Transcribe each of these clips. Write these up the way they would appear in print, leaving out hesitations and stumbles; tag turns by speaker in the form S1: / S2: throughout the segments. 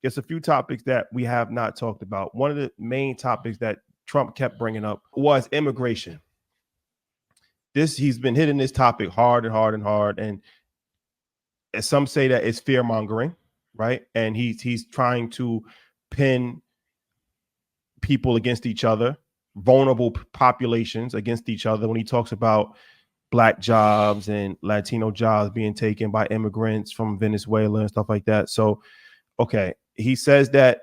S1: There's a few topics that we have not talked about. One of the main topics that Trump kept bringing up was immigration. He's been hitting this topic hard and hard and hard, and some say that it's fear mongering, right? And he's trying to pin people against each other, vulnerable populations against each other. When he talks about Black jobs and Latino jobs being taken by immigrants from Venezuela and stuff like that. So, okay, he says that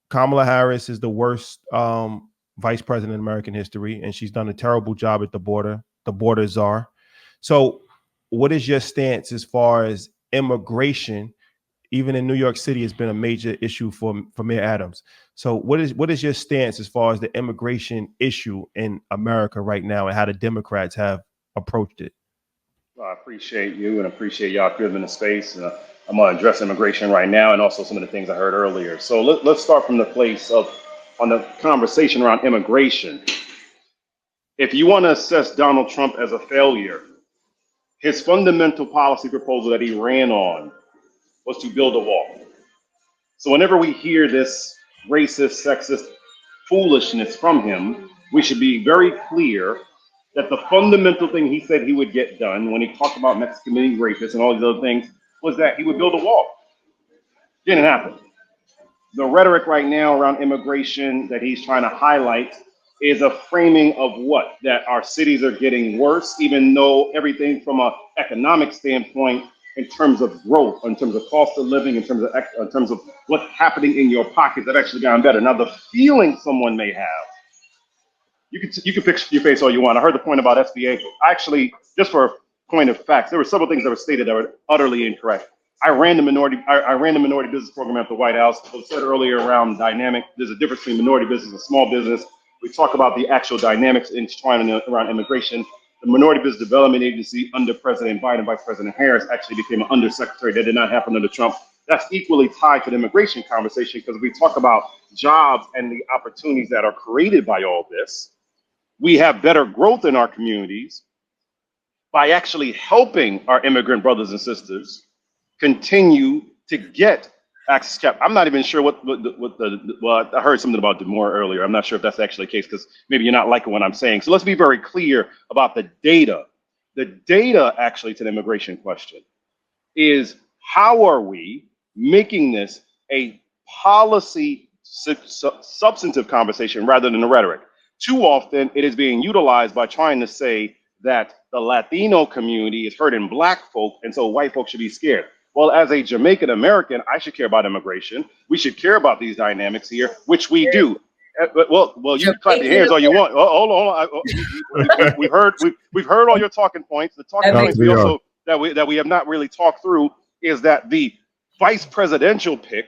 S1: Kamala Harris is the worst vice president in American history, and she's done a terrible job at the border czar. So what is your stance as far as immigration? Even in New York City, has been a major issue for Mayor Adams. So what is your stance as far as the immigration issue in America right now and how the Democrats have approached it?
S2: Well, I appreciate you and appreciate y'all giving the space. I'm going to address immigration right now and also some of the things I heard earlier. So let's start from the place of on the conversation around immigration. If you want to assess Donald Trump as a failure, his fundamental policy proposal that he ran on was to build a wall. So whenever we hear this racist, sexist foolishness from him, we should be very clear that the fundamental thing he said he would get done when he talked about Mexican committing rapists and all these other things was that he would build a wall. Didn't happen. The rhetoric right now around immigration that he's trying to highlight is a framing of what? That our cities are getting worse, even though everything from an economic standpoint, in terms of growth, in terms of cost of living, in terms of what's happening in your pockets, that actually gotten better. Now, the feeling someone may have, you can fix your face all you want. I heard the point about SBA. Actually, just for a point of facts, there were several things that were stated that were utterly incorrect. I ran the minority business program at the White House. It was said earlier around dynamic. There's a difference between minority business and small business. We talk about the actual dynamics around immigration. The Minority Business Development Agency under President Biden, Vice President Harris actually became an undersecretary. That did not happen under Trump. That's equally tied to the immigration conversation because we talk about jobs and the opportunities that are created by all this. We have better growth in our communities by actually helping our immigrant brothers and sisters continue to get access cap. I'm not even sure well, I heard something about DeMore earlier. I'm not sure if that's actually the case because maybe you're not liking what I'm saying. So let's be very clear about the data. The data actually to the immigration question is how are we making this a policy substantive conversation rather than a rhetoric? Too often it is being utilized by trying to say that the Latino community is hurting Black folk and so white folks should be scared. Well, as a Jamaican American, I should care about immigration. We should care about these dynamics here, which we do. Well, you can clap your hands all you want. Hold on. We've heard all your talking points. The talking points we also that we have not really talked through is that the vice presidential pick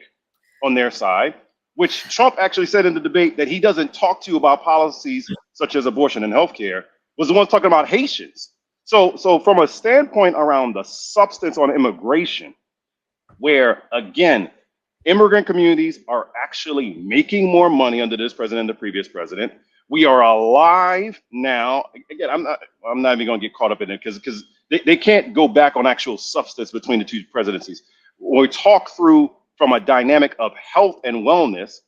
S2: on their side, which Trump actually said in the debate that he doesn't talk to about policies such as abortion and healthcare, was the one talking about Haitians. So from a standpoint around the substance on immigration, where again, immigrant communities are actually making more money under this president than the previous president. We are alive now. Again, I'm not even going to get caught up in it because they can't go back on actual substance between the two presidencies. When we talk through from a dynamic of health and wellness,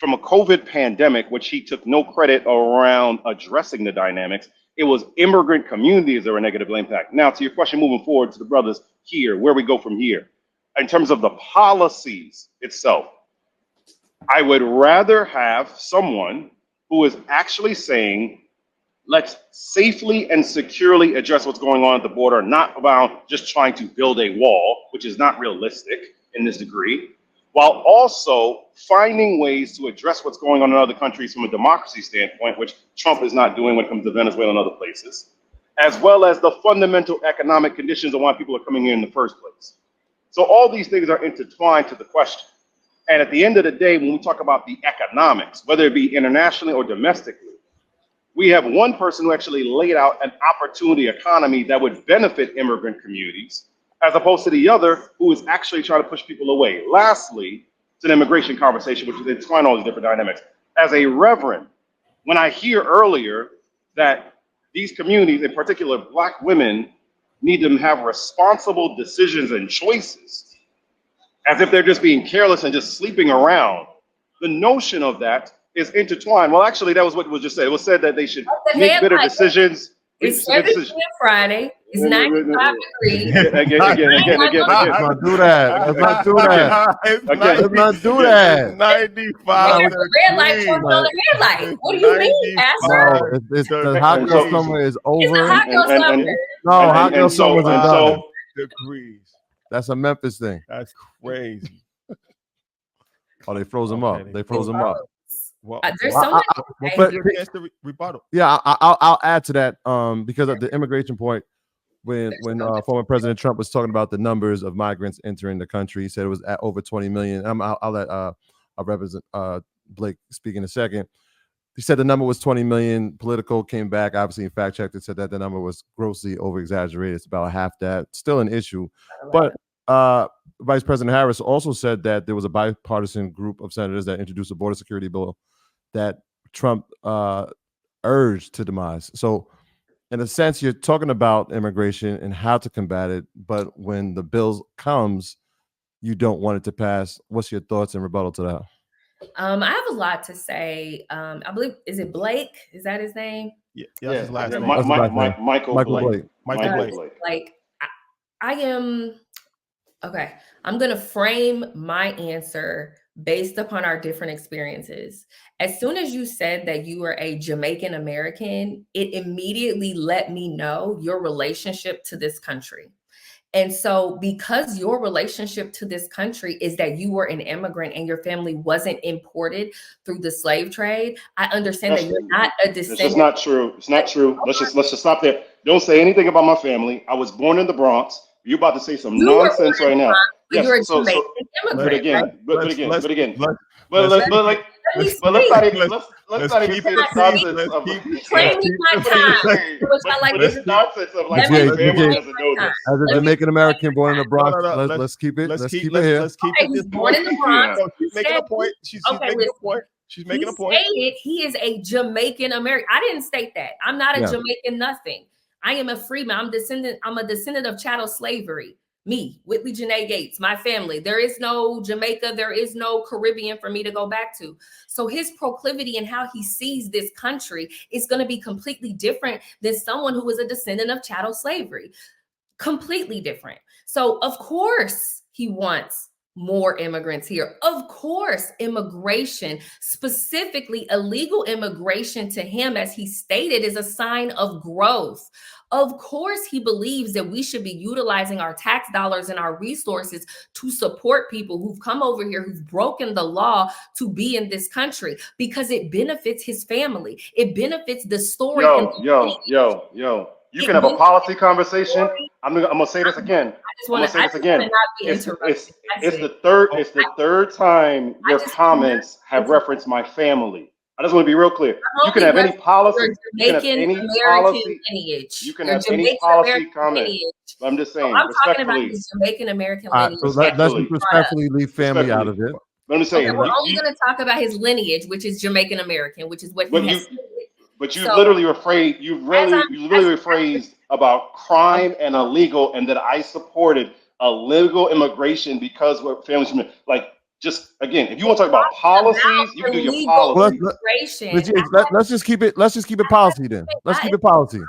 S2: from a COVID pandemic, which he took no credit around addressing the dynamics, it was immigrant communities that were negative impact. Now, to your question, moving forward to the brothers here, where we go from here, in terms of the policies itself, I would rather have someone who is actually saying, let's safely and securely address what's going on at the border, not about just trying to build a wall, which is not realistic in this degree, while also finding ways to address what's going on in other countries from a democracy standpoint, which Trump is not doing when it comes to Venezuela and other places, as well as the fundamental economic conditions of why people are coming here in the first place. So all these things are intertwined to the question. And at the end of the day, when we talk about the economics, whether it be internationally or domestically, we have one person who actually laid out an opportunity economy that would benefit immigrant communities, as opposed to the other who is actually trying to push people away. Lastly, it's an immigration conversation, which is entwined all these different dynamics. As a reverend, when I hear earlier that these communities, in particular Black women, need to have responsible decisions and choices, as if they're just being careless and just sleeping around. The notion of that is intertwined. Well, actually, that was what was just said. It was said that they should make better decisions.
S3: It's 7 p.m. Friday. It's 95 degrees.
S1: Let's not do that. Let's not do that. Let's not do that.
S3: 95 degrees. The red light turned on the red light. What do you mean, Pastor?
S1: The hot girl summer is over.
S3: It's a hot girl summer.
S1: No, hot girl summer is done.
S2: Degrees.
S1: That's a Memphis thing.
S2: That's crazy.
S1: Oh, they froze them up. They froze them up.
S3: Well, there's so much.
S1: Rebuttal. Yeah, I'll add to that because of the immigration point. When former President Trump was talking about the numbers of migrants entering the country, he said it was at over 20 million. I'll let Reverend Blake speak in a second. He said the number was 20 million. Politico came back, obviously, fact checked and said that the number was grossly over exaggerated. It's about half that. Still an issue, but Vice President Harris also said that there was a bipartisan group of senators that introduced a border security bill that Trump urged to demise. So in a sense, you're talking about immigration and how to combat it, but when the bill comes, you don't want it to pass. What's your thoughts and rebuttal to that?
S3: I have a lot to say. I believe, is it Blake? Is that his name?
S2: Yeah, his last name.
S1: Michael Blake.
S3: Like, I am... Okay, I'm going to frame my answer based upon our different experiences. As soon as you said that you were a Jamaican American, it immediately let me know your relationship to this country. And so because your relationship to this country is that you were an immigrant and your family wasn't imported through the slave trade, I understand that you're not a descendant.
S2: It's just not true. It's not true. Let's just stop there. Don't say anything about my family. I was born in the Bronx. You're about to say some nonsense right now.
S3: Yes, but
S2: let's not even say the nonsense of
S3: claiming my time.
S2: This nonsense of like my family doesn't know this.
S1: As a Jamaican American born in the Bronx, let's keep it. Let's keep it here.
S2: Let's keep it.
S3: He's born in the Bronx.
S2: She's making a point. She's making a point. She's making a point.
S3: He is a Jamaican American. I didn't state that. I'm not a Jamaican nothing. I am a freeman. I'm a descendant of chattel slavery. Me, Whitley Yates, my family. There is no Jamaica. There is no Caribbean for me to go back to. So his proclivity and how he sees this country is going to be completely different than someone who is a descendant of chattel slavery. Completely different. So of course he wants more immigrants here. Of course, immigration, specifically illegal immigration to him, as he stated, is a sign of growth. Of course, he believes that we should be utilizing our tax dollars and our resources to support people who've come over here, who've broken the law to be in this country, because it benefits his family. It benefits the story.
S2: Yo. You can have a policy conversation. I'm gonna say this again. It's the third time your comments have referenced my family. I just want to be real clear. You can have any policy. You can have any policy. You can have any policy comment. I'm just saying.
S3: I'm talking about his Jamaican American lineage.
S1: So let's respectfully leave family out of it.
S2: Let me say.
S3: We're only going to talk about his lineage, which is Jamaican American, which is what he has.
S2: But you literally rephrased about crime and illegal, and that I supported illegal immigration because we're families from like. Just again, if you want to talk about policies, you can do your policy.
S1: Let's just keep it policy then. Let's keep it policy.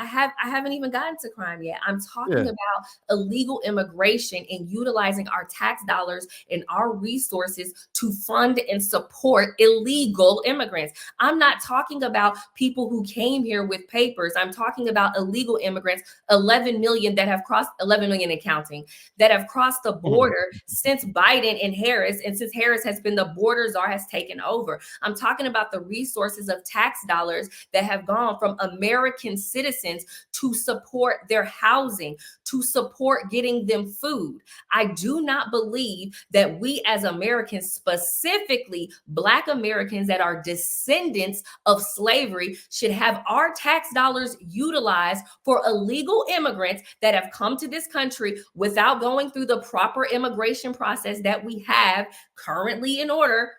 S3: I haven't even gotten to crime yet. I'm talking about illegal immigration and utilizing our tax dollars and our resources to fund and support illegal immigrants. I'm not talking about people who came here with papers. I'm talking about illegal immigrants, 11 million that have crossed, 11 million and counting, that have crossed the border since Biden and Harris, and since Harris has been the border czar, has taken over. I'm talking about the resources of tax dollars that have gone from American citizens to support their housing, to support getting them food. I do not believe that we as Americans, specifically Black Americans that are descendants of slavery, should have our tax dollars utilized for illegal immigrants that have come to this country without going through the proper immigration process that we have currently in order,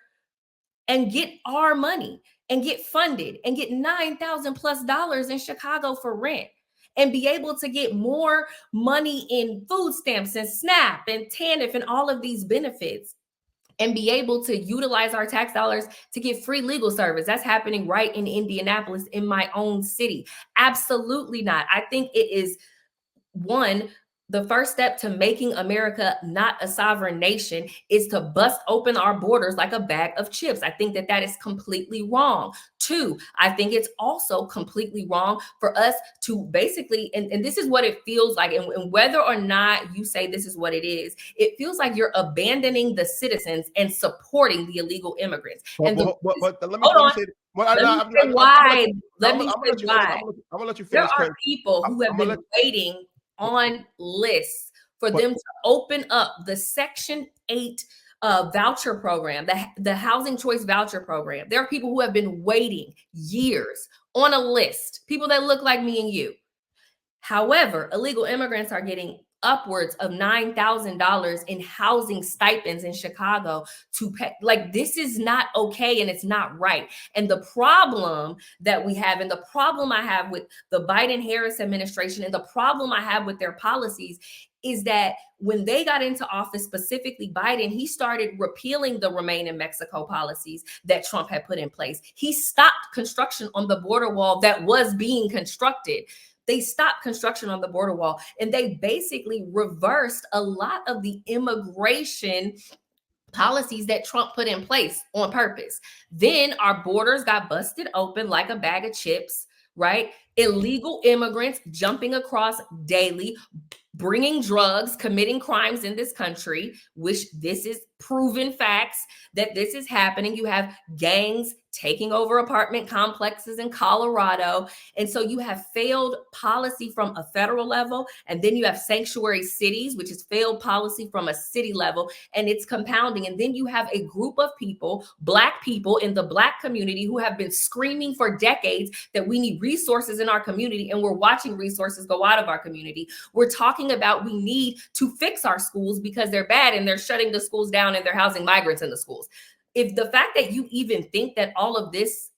S3: and get our money and get funded and get $9,000+ in Chicago for rent. and be able to get more money in food stamps and SNAP and TANF and all of these benefits, and be able to utilize our tax dollars to get free legal service. That's happening right in Indianapolis, in my own city. Absolutely not. I think it is the first step to making America not a sovereign nation is to bust open our borders like a bag of chips. I think that that is completely wrong. 2, I think it's also completely wrong for us to basically, and this is what it feels like, and whether or not you say this is what it feels like you're abandoning the citizens and supporting the illegal immigrants.
S1: But,
S3: And
S1: let me say
S3: why.
S1: I'm gonna let you
S3: There
S1: finish.
S3: are people who have been waiting on lists for them to open up the Section 8 voucher program, the housing choice voucher program. There are people who have been waiting years on a list, people that look like me and you. However, illegal immigrants are getting upwards of $9,000 in housing stipends in Chicago to pay. Like, this is not okay, and it's not right. And the problem that we have, and the problem I have with the Biden-Harris administration, and the problem I have with their policies, is that when they got into office, specifically Biden, he started repealing the Remain in Mexico policies that Trump had put in place. He stopped construction on the border wall that was being constructed. They stopped construction on the border wall, and they basically reversed a lot of the immigration policies that Trump put in place on purpose. Then our borders got busted open like a bag of chips, right? Illegal immigrants jumping across daily, bringing drugs, committing crimes in this country, which this is proven facts that this is happening. You have gangs taking over apartment complexes in Colorado. And so you have failed policy from a federal level, and then you have sanctuary cities, which is failed policy from a city level, and it's compounding. And then you have a group of people, Black people in the Black community, who have been screaming for decades that we need resources in our community, and we're watching resources go out of our community. We're talking about we need to fix our schools because they're bad, and they're shutting the schools down, and they're housing migrants in the schools. If the fact that you even think that all of this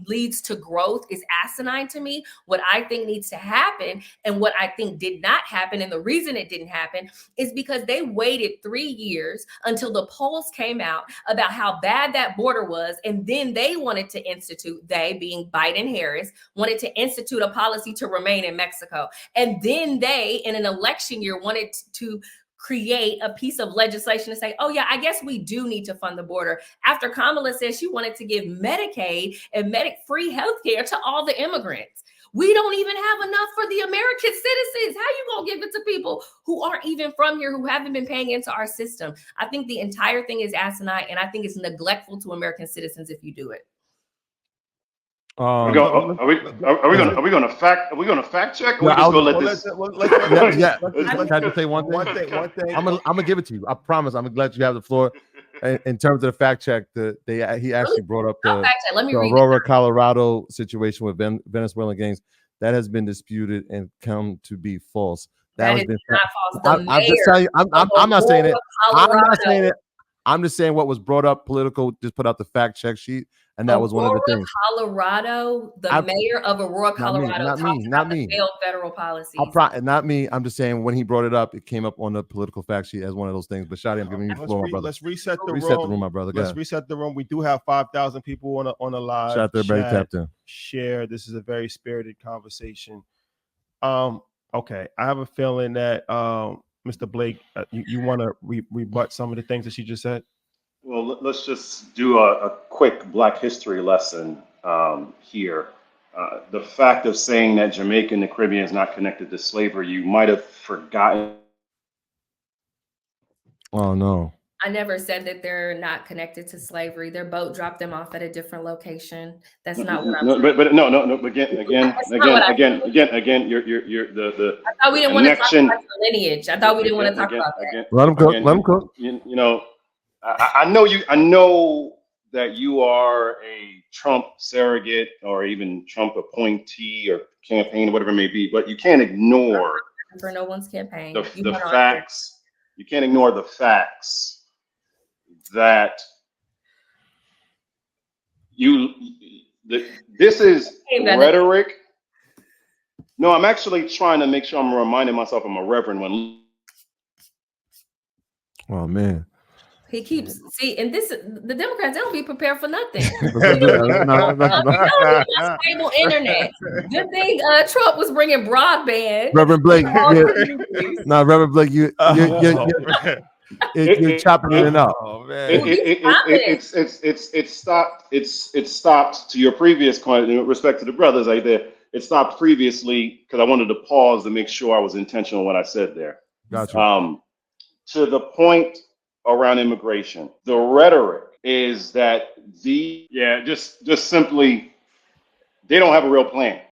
S3: leads to growth is asinine to me, what I think needs to happen, and what I think did not happen, and the reason it didn't happen, is because they waited 3 years until the polls came out about how bad that border was, and then they wanted to institute, they being Biden-Harris, wanted to institute a policy to remain in Mexico. And then they, in an election year, wanted to create a piece of legislation to say, oh yeah, I guess we do need to fund the border, after Kamala said she wanted to give Medicaid and free healthcare to all the immigrants. We don't even have enough for the American citizens. How you gonna give it to people who aren't even from here, who haven't been paying into our system? I think the entire thing is asinine, and I think it's neglectful to American citizens if you do it.
S2: Are we going to fact check? Or
S4: Yeah,
S2: we just going to let this?
S4: Can I just say one thing?
S1: One thing.
S4: I'm gonna give it to you. I promise. I'm gonna let you have the floor. In terms of the fact check, he actually brought up the Aurora, Colorado situation with Venezuelan gangs. That has been disputed and come to be false. That has been
S3: not false.
S4: I'm just telling you. I'm not saying it. I'm not saying it. I'm just saying what was brought up. Political just put out the fact check sheet, and that was one of the things.
S3: Colorado, mayor of Aurora, Colorado, not me. Failed federal policies.
S4: Not me. I'm just saying when he brought it up, it came up on the political fact sheet as one of those things. But Shadi, I'm giving you the floor, my brother.
S1: Let's reset the
S4: room, my brother.
S1: Let's reset the room. We do have 5,000 people on a live.
S4: Shout out to everybody tapped in.
S1: Share. This is a very spirited conversation. Okay, I have a feeling that Mr. Blake, you want to rebut some of the things that she just said?
S2: Well, let's just do a quick Black history lesson here. The fact of saying that Jamaica and the Caribbean is not connected to slavery, you might have forgotten.
S4: Oh, no.
S3: I never said that they're not connected to slavery. Their boat dropped them off at a different location. That's not what I'm saying. Again, you're the I thought we didn't want to talk about the lineage. I thought we didn't want to talk about that.
S4: Let him cook.
S2: You know, I know that you are a Trump surrogate or even Trump appointee or campaign, whatever it may be, but you can't ignore
S3: for no one's campaign.
S2: The facts. You can't ignore the facts that this is rhetoric. No, I'm actually trying to make sure I'm reminding myself I'm a reverend when.
S4: Oh man.
S3: He keeps and the Democrats, they don't be prepared for nothing. Stable internet. Good thing Trump was bringing broadband.
S4: Reverend Blake, Reverend Blake, you're chopping in and out.
S1: Oh man.
S2: It stopped to your previous point in respect to the brothers right there. It stopped previously because I wanted to pause to make sure I was intentional when I said there.
S4: Gotcha.
S2: To the point around immigration, the rhetoric is that just simply they don't have a real plan.